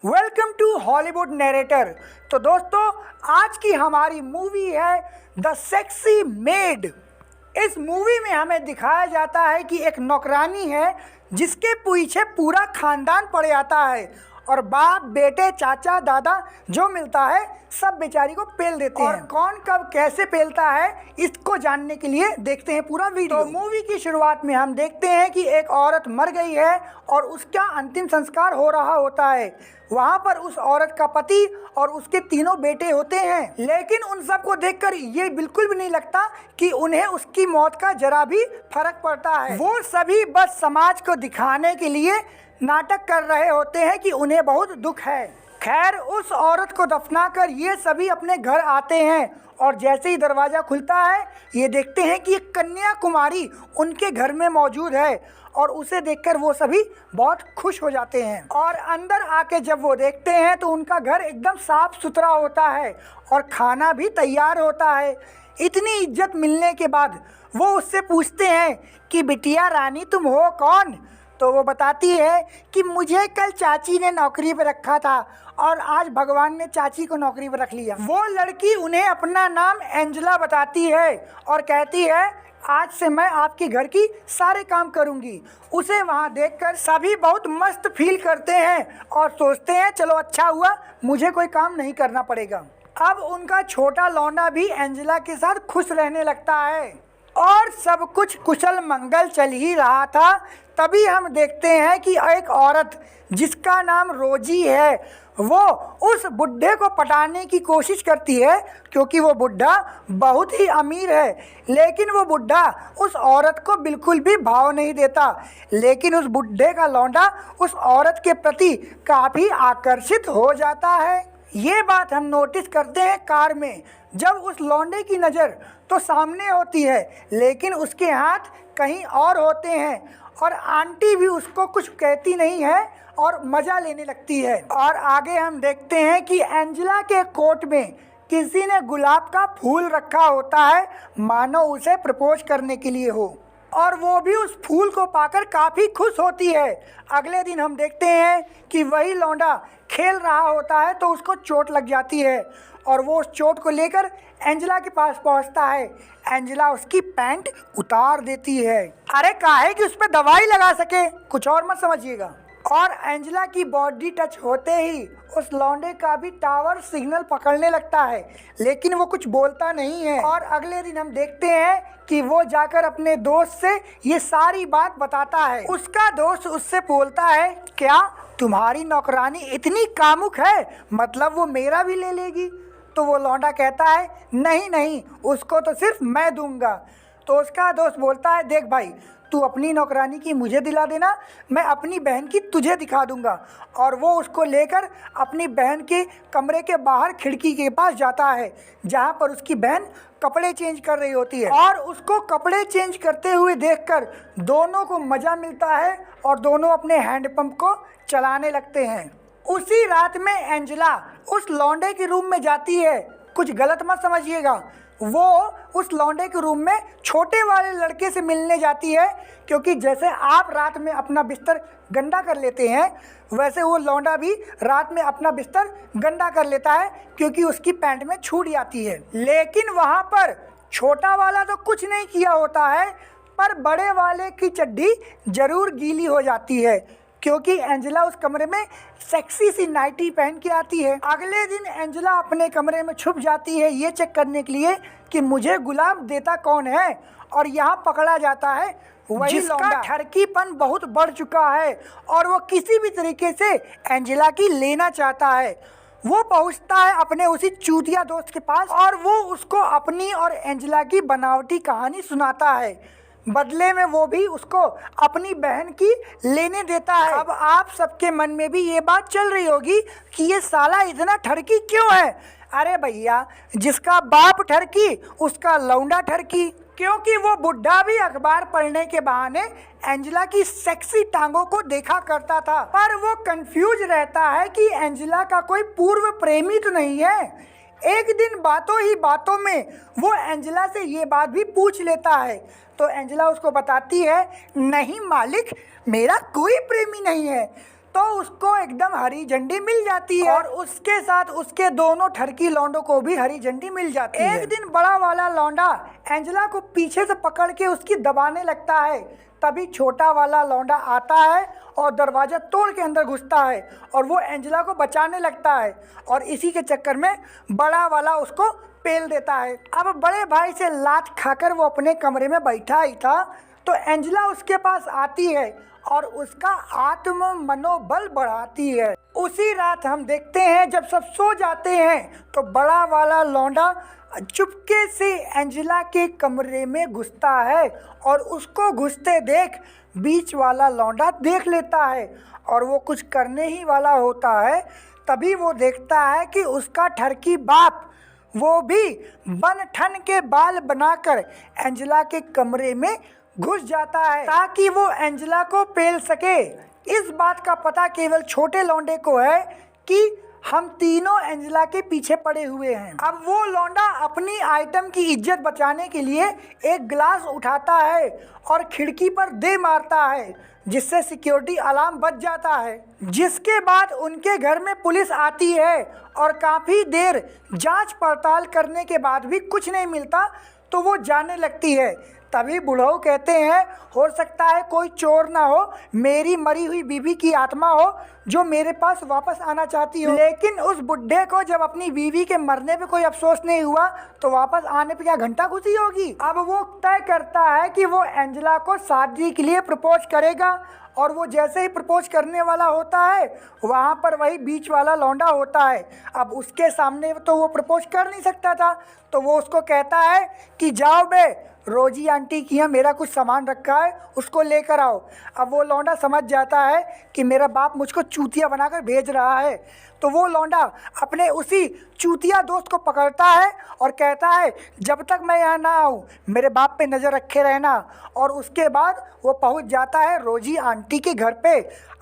Welcome to Hollywood narrator. तो दोस्तों, आज की हमारी मूवी है द सेक्सी मेड। इस मूवी में हमें दिखाया जाता है कि एक नौकरानी है जिसके पीछे पूरा खानदान पड़ जाता है और बाप बेटे चाचा दादा जो मिलता है सब बेचारी को पेल देते हैं। और कौन कब कैसे पेलता है इसको जानने के लिए देखते हैं पूरा वीडियो। तो मूवी की शुरुआत में हम देखते हैं कि एक औरत मर गई है और उसका अंतिम संस्कार हो रहा होता है। वहाँ पर उस औरत का पति और उसके तीनों बेटे होते हैं, लेकिन उन सबको देखकर ये बिल्कुल भी नहीं लगता कि उन्हें उसकी मौत का जरा भी फर्क पड़ता है। वो सभी बस समाज को दिखाने के लिए नाटक कर रहे होते हैं कि उन्हें बहुत दुख है। खैर, उस औरत को दफनाकर ये सभी अपने घर आते हैं और जैसे ही दरवाज़ा खुलता है ये देखते हैं कि एक कन्या कुमारी उनके घर में मौजूद है और उसे देखकर वो सभी बहुत खुश हो जाते हैं। और अंदर आके जब वो देखते हैं तो उनका घर एकदम साफ सुथरा होता है और खाना भी तैयार होता है। इतनी इज्जत मिलने के बाद वो उससे पूछते हैं कि बिटिया रानी तुम हो कौन? तो वो बताती है कि मुझे कल चाची ने नौकरी पर रखा था और आज भगवान ने चाची को नौकरी पर रख लिया। वो लड़की उन्हें अपना नाम एंजेला बताती है और कहती है आज से मैं आपके घर की सारे काम करूंगी। उसे वहाँ देखकर सभी बहुत मस्त फील करते हैं और सोचते हैं चलो अच्छा हुआ मुझे कोई काम नहीं करना पड़ेगा। अब उनका छोटा लौंडा भी एंजेला के साथ खुश रहने लगता है और सब कुछ कुशल मंगल चल ही रहा था। तभी हम देखते हैं कि एक औरत जिसका नाम रोजी है वो उस बुढ़े को पटाने की कोशिश करती है क्योंकि वो बुढ़ा बहुत ही अमीर है, लेकिन वो बुढ़ा उस औरत को बिल्कुल भी भाव नहीं देता। लेकिन उस बुढ़े का लौंडा उस औरत के प्रति काफ़ी आकर्षित हो जाता है। ये बात हम नोटिस करते हैं कार में, जब उस लौंडे की नज़र तो सामने होती है लेकिन उसके हाथ कहीं और होते हैं और आंटी भी उसको कुछ कहती नहीं है और मज़ा लेने लगती है। और आगे हम देखते हैं कि एंजेला के कोट में किसी ने गुलाब का फूल रखा होता है मानो उसे प्रपोज करने के लिए हो, और वो भी उस फूल को पाकर काफ़ी खुश होती है। अगले दिन हम देखते हैं कि वही लौंडा खेल रहा होता है तो उसको चोट लग जाती है और वो उस चोट को लेकर एंजेला के पास पहुंचता है। एंजेला उसकी पैंट उतार देती है, अरे काहे कि उस पर दवाई लगा सके, कुछ और मत समझिएगा। और एंजेला की बॉडी टच होते ही उस लौंडे का भी टावर सिग्नल पकड़ने लगता है, लेकिन वो कुछ बोलता नहीं है। और अगले दिन हम देखते हैं कि वो जाकर अपने दोस्त से ये सारी बात बताता है। उसका दोस्त उससे बोलता है क्या तुम्हारी नौकरानी इतनी कामुक है, मतलब वो मेरा भी ले लेगी? तो वो लौंडा कहता है नहीं नहीं, उसको तो सिर्फ मैं दूंगा। तो उसका दोस्त बोलता है देख भाई, तू अपनी नौकरानी की मुझे दिला देना, मैं अपनी बहन की तुझे दिखा दूंगा। और वो उसको लेकर अपनी बहन के कमरे के बाहर खिड़की के पास जाता है जहाँ पर उसकी बहन कपड़े चेंज कर रही होती है। और उसको कपड़े चेंज करते हुए देखकर दोनों को मज़ा मिलता है और दोनों अपने हैंडपंप को चलाने लगते हैं। उसी रात में एंजेला उस लौंडे के रूम में जाती है, कुछ गलत मत समझिएगा। वो उस लौंडे के रूम में छोटे वाले लड़के से मिलने जाती है क्योंकि जैसे आप रात में अपना बिस्तर गंदा कर लेते हैं वैसे वो लौंडा भी रात में अपना बिस्तर गंदा कर लेता है क्योंकि उसकी पैंट में छूट जाती है। लेकिन वहाँ पर छोटा वाला तो कुछ नहीं किया होता है पर बड़े वाले की चड्डी ज़रूर गीली हो जाती है क्योंकि एंजेला उस कमरे में सेक्सी सी नाइटी पहन के आती है। अगले दिन एंजेला अपने कमरे में छुप जाती है ये चेक करने के लिए कि मुझे गुलाब देता कौन है, और यहाँ पकड़ा जाता है वही जिसका ठरकीपन बहुत बढ़ चुका है और वो किसी भी तरीके से एंजेला की लेना चाहता है। वो पहुँचता है अपने उसी चूतिया दोस्त के पास और वो उसको अपनी और एंजेला की बनावटी कहानी सुनाता है। बदले में वो भी उसको अपनी बहन की लेने देता है। अब आप सबके मन में भी ये बात चल रही होगी कि ये साला इतना ठरकी क्यों है? अरे भैया, जिसका बाप ठरकी उसका लौंडा ठरकी, क्योंकि वो बुढ़ा भी अखबार पढ़ने के बहाने एंजेला की सेक्सी टांगों को देखा करता था, पर वो कंफ्यूज रहता है कि एंजेला का कोई पूर्व प्रेमी तो नहीं है। एक दिन बातों ही बातों में वो एंजेला से ये बात भी पूछ लेता है तो एंजेला उसको बताती है नहीं मालिक, मेरा कोई प्रेमी नहीं है। तो उसको एकदम हरी झंडी मिल जाती है और उसके साथ उसके दोनों ठरकी लौंडों को भी हरी झंडी मिल जाती है। एक दिन बड़ा वाला लौंडा एंजेला को पीछे से पकड़ के उसकी दबाने लगता है। तभी छोटा वाला लौंडा आता है और दरवाजा तोड़ के अंदर घुसता है और वो एंजेला को बचाने लगता है और इसी के चक्कर में बड़ा वाला उसको पेल देता है। अब बड़े भाई से लात खाकर वो अपने कमरे में बैठा ही था तो एंजेला उसके पास आती है और उसका आत्म मनोबल बढ़ाती है। उसी रात हम देखते हैं जब सब सो जाते हैं तो बड़ा वाला लौंडा चुपके से एंजेला के कमरे में घुसता है और उसको घुसते देख बीच वाला लौंडा देख लेता है और वो कुछ करने ही वाला होता है। तभी वो देखता है कि उसका ठरकी बाप वो भी बन ठन के बाल बनाकर एंजेला के कमरे में घुस जाता है ताकि वो एंजेला को पेल सके। इस बात का पता केवल छोटे लौंडे को है कि हम तीनों एंजेला के पीछे पड़े हुए हैं। अब वो लौंडा अपनी आइटम की इज्जत बचाने के लिए एक गिलास उठाता है और खिड़की पर दे मारता है जिससे सिक्योरिटी अलार्म बज जाता है। जिसके बाद उनके घर में पुलिस आती है और काफ़ी देर जांच पड़ताल करने के बाद भी कुछ नहीं मिलता तो वो जाने लगती है। तभी बुढ़ऊ कहते हैं हो सकता है कोई चोर ना हो, मेरी मरी हुई बीवी की आत्मा हो जो मेरे पास वापस आना चाहती हो। लेकिन उस बुढ़े को जब अपनी बीवी के मरने पे कोई अफसोस नहीं हुआ तो वापस आने पे क्या घंटा खुशी होगी। अब वो तय करता है कि वो एंजेला को शादी के लिए प्रपोज करेगा और वो जैसे ही प्रपोज करने वाला होता है वहाँ पर वही बीच वाला लौंडा होता है। अब उसके सामने तो वो प्रपोज कर नहीं सकता था तो वो उसको कहता है कि जाओ बे, रोजी आंटी की यहाँ मेरा कुछ सामान रखा है उसको लेकर आओ। अब वो लौंडा समझ जाता है कि मेरा बाप मुझको चूतिया बनाकर भेज रहा है तो वो लौंडा अपने उसी चूतिया दोस्त को पकड़ता है और कहता है जब तक मैं यहाँ ना आऊँ मेरे बाप पे नज़र रखे रहना। और उसके बाद वो पहुँच जाता है रोजी आंटी के घर पे।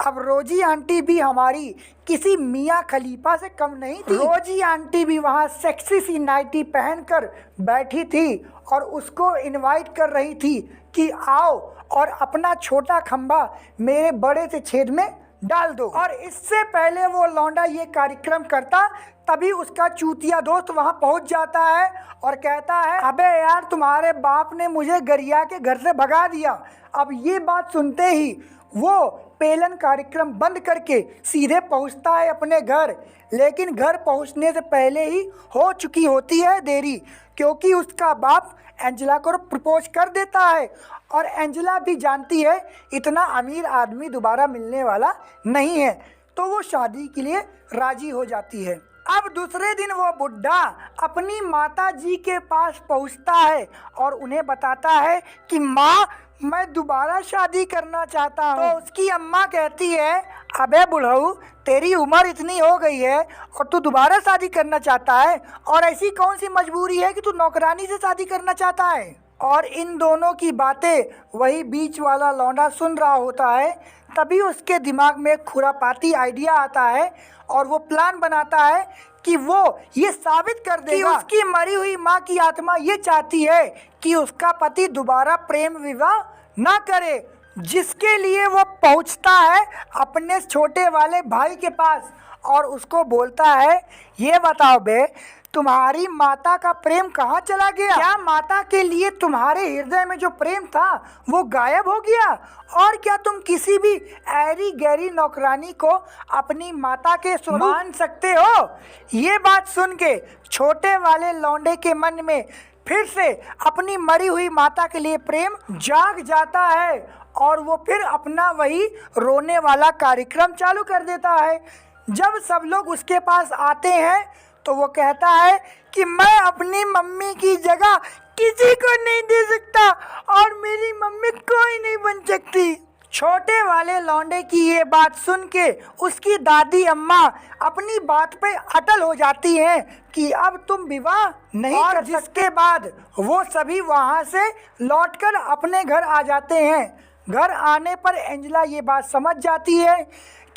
अब रोजी आंटी भी हमारी किसी मियाँ खलीफा से कम नहीं थी। रोजी आंटी भी वहाँ सेक्सी सी नाइटी पहनकर बैठी थी और उसको इनवाइट कर रही थी कि आओ और अपना छोटा खंभा मेरे बड़े से छेद में डाल दो। और इससे पहले वो लौंडा ये कार्यक्रम करता तभी उसका चूतिया दोस्त वहाँ पहुँच जाता है और कहता है अबे यार तुम्हारे बाप ने मुझे गरिया के घर से भगा दिया। अब ये बात सुनते ही वो पेलन कार्यक्रम बंद करके सीधे पहुंचता है अपने घर। लेकिन घर पहुंचने से पहले ही हो चुकी होती है देरी क्योंकि उसका बाप एंजेला को प्रपोज कर देता है और एंजेला भी जानती है इतना अमीर आदमी दोबारा मिलने वाला नहीं है तो वो शादी के लिए राजी हो जाती है। अब दूसरे दिन वो बुढ़ा अपनी माता जी के पास पहुंचता है और उन्हें बताता है कि माँ मैं दोबारा शादी करना चाहता हूँ। तो उसकी अम्मा कहती है अबे बुढ़ऊ तेरी उम्र इतनी हो गई है और तू दोबारा शादी करना चाहता है और ऐसी कौन सी मजबूरी है कि तू नौकरानी से शादी करना चाहता है। और इन दोनों की बातें वही बीच वाला लौंडा सुन रहा होता है। तभी उसके दिमाग में एक खुरापाती आइडिया आता है और वो प्लान बनाता है कि वो ये साबित कर देगा कि उसकी मरी हुई माँ की आत्मा ये चाहती है कि उसका पति दोबारा प्रेम विवाह ना करे। जिसके लिए वो पहुंचता है अपने छोटे वाले भाई के पास और उसको बोलता है ये बताओ बे तुम्हारी माता का प्रेम कहाँ चला गया? क्या माता के लिए तुम्हारे हृदय में जो प्रेम था वो गायब हो गया? और क्या तुम किसी भी ऐरी गैरी नौकरानी को अपनी माता के स्वरूप मान सकते हो? ये बात सुन के छोटे वाले लौंडे के मन में फिर से अपनी मरी हुई माता के लिए प्रेम जाग जाता है और वो फिर अपना वही रोने वाला कार्यक्रम चालू कर देता है। जब सब लोग उसके पास आते हैं तो वो कहता है कि मैं अपनी मम्मी की जगह किसी को नहीं दे सकता और मेरी मम्मी कोई नहीं बन सकती। छोटे वाले लौंडे की ये बात सुन के उसकी दादी अम्मा अपनी बात पे अटल हो जाती हैं कि अब तुम विवाह नहीं कर सकते। जिसके बाद वो सभी वहाँ से लौटकर अपने घर आ जाते हैं। घर आने पर एंजेला ये बात समझ जाती है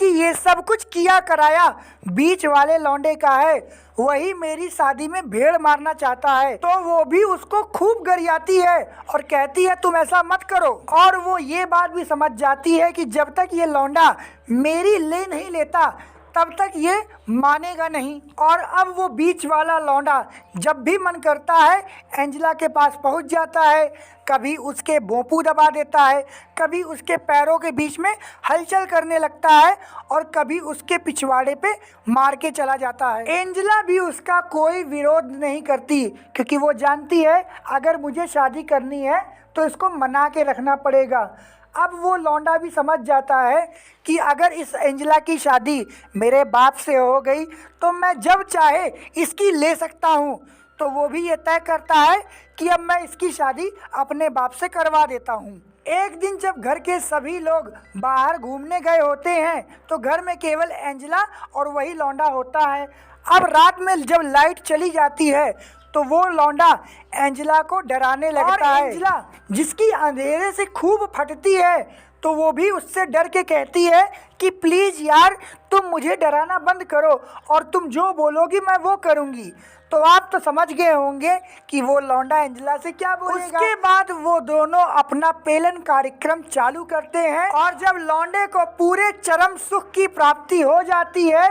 जबकि ये सब कुछ किया कराया बीच वाले लौंडे का है। वही मेरी शादी में भेड़ मारना चाहता है, तो वो भी उसको खूब गरियाती है और कहती है तुम ऐसा मत करो। और वो ये बात भी समझ जाती है कि जब तक ये लौंडा मेरी ले नहीं लेता तब तक ये मानेगा नहीं। और अब वो बीच वाला लौंडा जब भी मन करता है एंजेला के पास पहुंच जाता है। कभी उसके भोंपू दबा देता है, कभी उसके पैरों के बीच में हलचल करने लगता है और कभी उसके पिछवाड़े पे मार के चला जाता है। एंजेला भी उसका कोई विरोध नहीं करती, क्योंकि वो जानती है अगर मुझे शादी करनी है तो इसको मना के रखना पड़ेगा। अब वो लौंडा भी समझ जाता है कि अगर इस एंजेला की शादी मेरे बाप से हो गई तो मैं जब चाहे इसकी ले सकता हूँ। तो वो भी ये तय करता है कि अब मैं इसकी शादी अपने बाप से करवा देता हूँ। एक दिन जब घर के सभी लोग बाहर घूमने गए होते हैं तो घर में केवल एंजेला और वही लौंडा होता है। अब रात में जब लाइट चली जाती है तो वो लौंडा एंजेला को डराने लगता है। एंजेला जिसकी अंधेरे से खूब फटती है तो वो भी उससे डर के कहती है कि प्लीज़ यार तुम मुझे डराना बंद करो और तुम जो बोलोगी मैं वो करूँगी। तो आप तो समझ गए होंगे कि वो लौंडा एंजेला से क्या बोलेगा। उसके बाद वो दोनों अपना पेलन कार्यक्रम चालू करते हैं और जब लौंडे को पूरे चरम सुख की प्राप्ति हो जाती है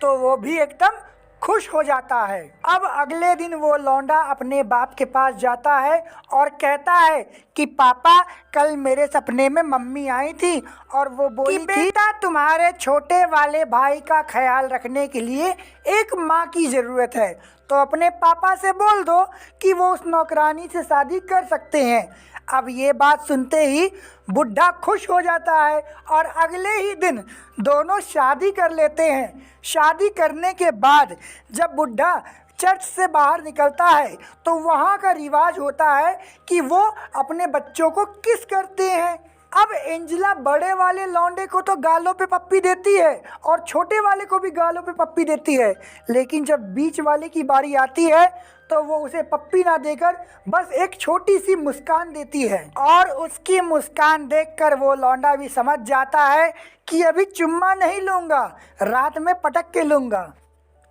तो वो भी एकदम खुश हो जाता है। अब अगले दिन वो लौंडा अपने बाप के पास जाता है और कहता है कि पापा कल मेरे सपने में मम्मी आई थी और वो बोली थी बेटा तुम्हारे छोटे वाले भाई का ख्याल रखने के लिए एक माँ की ज़रूरत है, तो अपने पापा से बोल दो कि वो उस नौकरानी से शादी कर सकते हैं। अब ये बात सुनते ही बुढ़ा खुश हो जाता है और अगले ही दिन दोनों शादी कर लेते हैं। शादी करने के बाद जब बुढ़ा चर्च से बाहर निकलता है तो वहाँ का रिवाज होता है कि वो अपने बच्चों को किस करते हैं। अब एंजेला बड़े वाले लौंडे को तो गालों पे पप्पी देती है और छोटे वाले को भी गालों पे पप्पी देती है, लेकिन जब बीच वाले की बारी आती है तो वो उसे पप्पी ना देकर बस एक छोटी सी मुस्कान देती है। और उसकी मुस्कान देखकर वो लौंडा भी समझ जाता है कि अभी चुम्मा नहीं लूँगा, रात में पटक के लूँगा।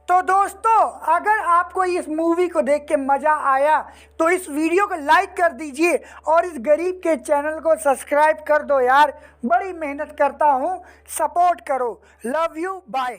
तो दोस्तों अगर आपको इस मूवी को देख के मज़ा आया तो इस वीडियो को लाइक कर दीजिए और इस गरीब के चैनल को सब्सक्राइब कर दो यार, बड़ी मेहनत करता हूँ, सपोर्ट करो। Love you, bye.